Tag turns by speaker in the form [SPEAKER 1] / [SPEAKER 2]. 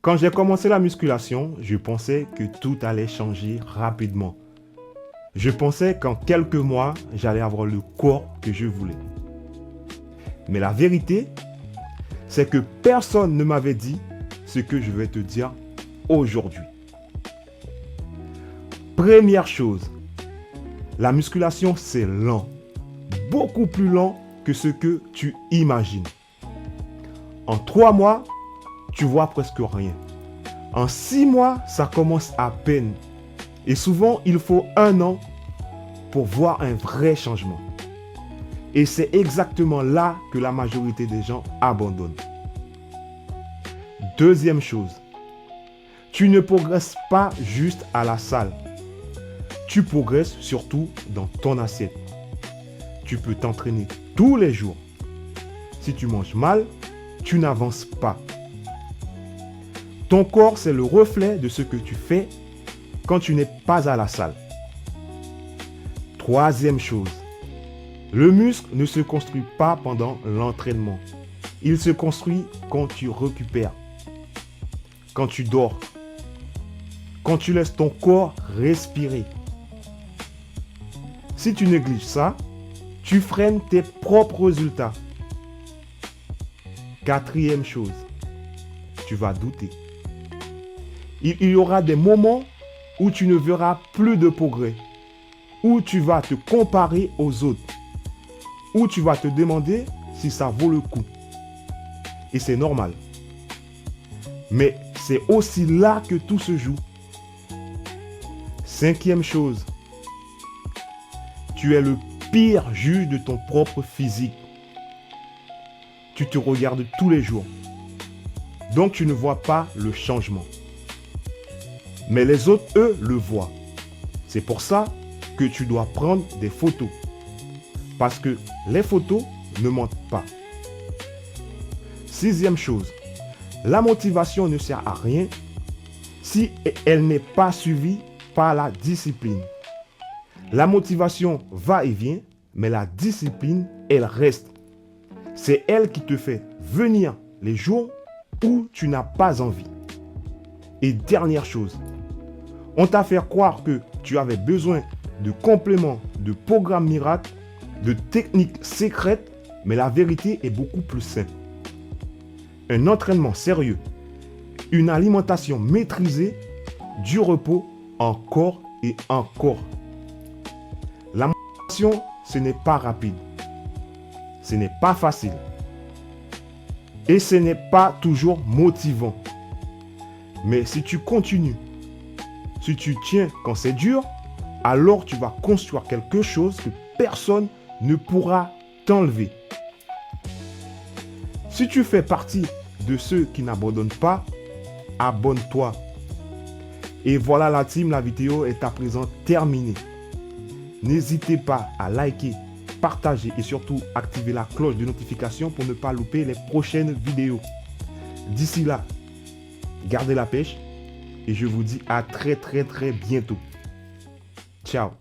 [SPEAKER 1] Quand j'ai commencé la musculation, je pensais que tout allait changer rapidement. Je pensais qu'en quelques mois, j'allais avoir le corps que je voulais. Mais la vérité, c'est que personne ne m'avait dit ce que je vais te dire aujourd'hui. Première chose, la musculation, c'est lent. Beaucoup plus lent que ce que tu imagines. En 3 mois, tu vois presque rien. En 6 mois, ça commence à peine. Et souvent, il faut 1 an pour voir un vrai changement. Et c'est exactement là que la majorité des gens abandonnent. Deuxième chose, tu ne progresses pas juste à la salle. Tu progresses surtout dans ton assiette. Tu peux t'entraîner tous les jours. Si tu manges mal, tu n'avances pas. Ton corps, c'est le reflet de ce que tu fais quand tu n'es pas à la salle. Troisième chose, le muscle ne se construit pas pendant l'entraînement. Il se construit quand tu récupères, quand tu dors, quand tu laisses ton corps respirer. Si tu négliges ça, tu freines tes propres résultats. Quatrième chose, tu vas douter. Il y aura des moments où tu ne verras plus de progrès, où tu vas te comparer aux autres, où tu vas te demander si ça vaut le coup. Et c'est normal. Mais c'est aussi là que tout se joue. Cinquième chose, tu es le pire juge de ton propre physique. Tu te regardes tous les jours. Donc tu ne vois pas le changement. Mais les autres, eux, le voient. C'est pour ça que tu dois prendre des photos. Parce que les photos ne mentent pas. Sixième chose, la motivation ne sert à rien si elle n'est pas suivie par la discipline. La motivation va et vient, mais la discipline, elle reste. C'est elle qui te fait venir les jours où tu n'as pas envie. Et dernière chose, on t'a fait croire que tu avais besoin de compléments, de programmes miracles, de techniques secrètes, mais la vérité est beaucoup plus simple. Un entraînement sérieux, une alimentation maîtrisée, du repos encore et encore. La motivation, ce n'est pas rapide. Ce n'est pas facile. Et ce n'est pas toujours motivant. Mais si tu continues, si tu tiens quand c'est dur, alors tu vas construire quelque chose que personne ne pourra t'enlever. Si tu fais partie de ceux qui n'abandonnent pas, abonne-toi. Et voilà la team, la vidéo est à présent terminée. N'hésitez pas à liker, partager et surtout activer la cloche de notification pour ne pas louper les prochaines vidéos. D'ici là, gardez la pêche et je vous dis à très bientôt. Ciao.